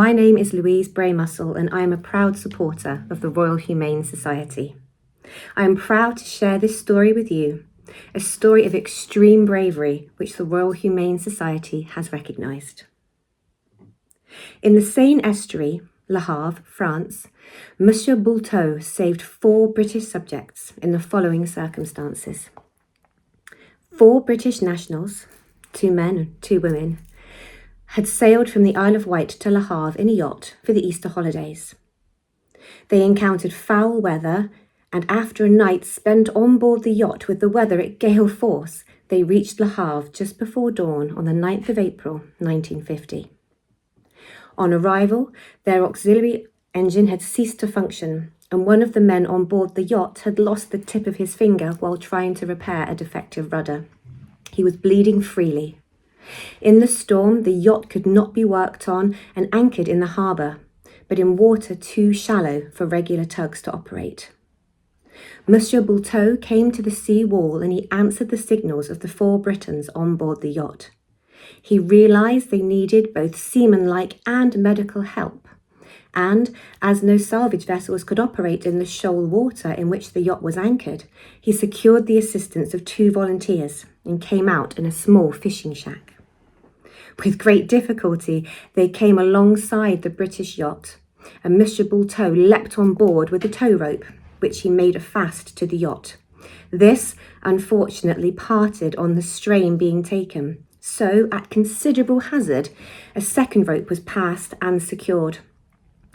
My name is Louise Braymuscle and I am a proud supporter of the Royal Humane Society. I am proud to share this story with you, a story of extreme bravery which the Royal Humane Society has recognised. In the Seine estuary, Le Havre, France, Monsieur Boulteau saved 4 British subjects in the following circumstances. 4 British nationals, 2 men and 2 women, had sailed from the Isle of Wight to Le Havre in a yacht for the Easter holidays. They encountered foul weather, and after a night spent on board the yacht with the weather at gale force, they reached Le Havre just before dawn on the 9th of April 1950. On arrival, their auxiliary engine had ceased to function, and one of the men on board the yacht had lost the tip of his finger while trying to repair a defective rudder. He was bleeding freely. In the storm, the yacht could not be worked on and anchored in the harbour, but in water too shallow for regular tugs to operate. Monsieur Boulteau came to the sea wall and he answered the signals of the 4 Britons on board the yacht. He realised they needed both seaman-like and medical help, and as no salvage vessels could operate in the shoal water in which the yacht was anchored, he secured the assistance of 2 volunteers and came out in a small fishing shack. With great difficulty, they came alongside the British yacht, and Monsieur Boulteau leapt on board with a tow rope, which he made fast to the yacht. This, unfortunately, parted on the strain being taken, so, at considerable hazard, a second rope was passed and secured.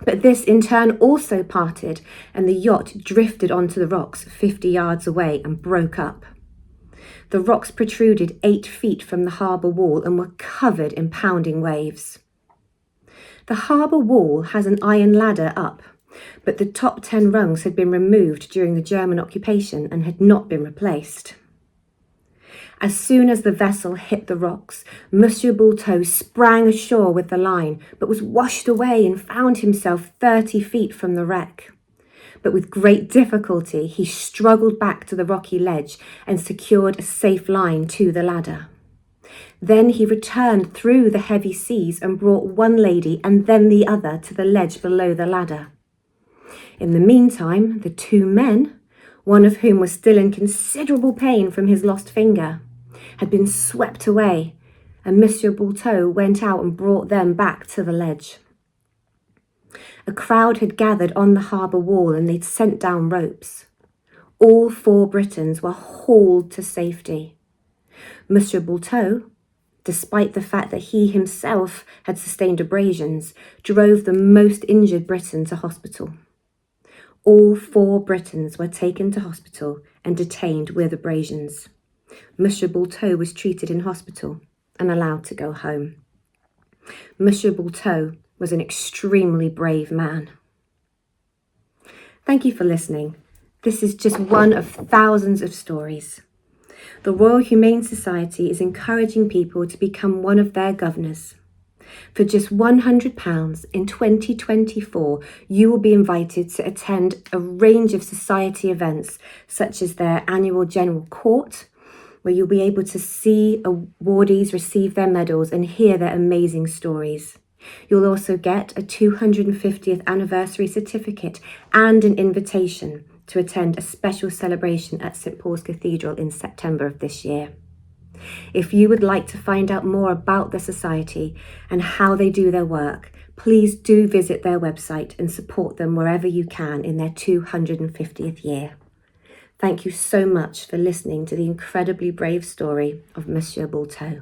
But this, in turn, also parted, and the yacht drifted onto the rocks 50 yards away and broke up. The rocks protruded 8 feet from the harbour wall and were covered in pounding waves. The harbour wall has an iron ladder up, but the top 10 rungs had been removed during the German occupation and had not been replaced. As soon as the vessel hit the rocks, Monsieur Boulteau sprang ashore with the line, but was washed away and found himself 30 feet from the wreck. But with great difficulty, he struggled back to the rocky ledge and secured a safe line to the ladder. Then he returned through the heavy seas and brought one lady and then the other to the ledge below the ladder. In the meantime, the 2 men, one of whom was still in considerable pain from his lost finger, had been swept away, and Monsieur Boulteau went out and brought them back to the ledge. A crowd had gathered on the harbour wall and they'd sent down ropes. All 4 Britons were hauled to safety. Monsieur Boulteau, despite the fact that he himself had sustained abrasions, drove the most injured Briton to hospital. All 4 Britons were taken to hospital and detained with abrasions. Monsieur Boulteau was treated in hospital and allowed to go home. Monsieur Boulteau was an extremely brave man. Thank you for listening. This is just one of thousands of stories. The Royal Humane Society is encouraging people to become one of their governors. For just £100 in 2024, you will be invited to attend a range of society events, such as their annual General Court, where you'll be able to see awardees receive their medals and hear their amazing stories. You'll also get a 250th anniversary certificate and an invitation to attend a special celebration at St Paul's Cathedral in September of this year. If you would like to find out more about the Society and how they do their work, please do visit their website and support them wherever you can in their 250th year. Thank you so much for listening to the incredibly brave story of Monsieur Boulteau.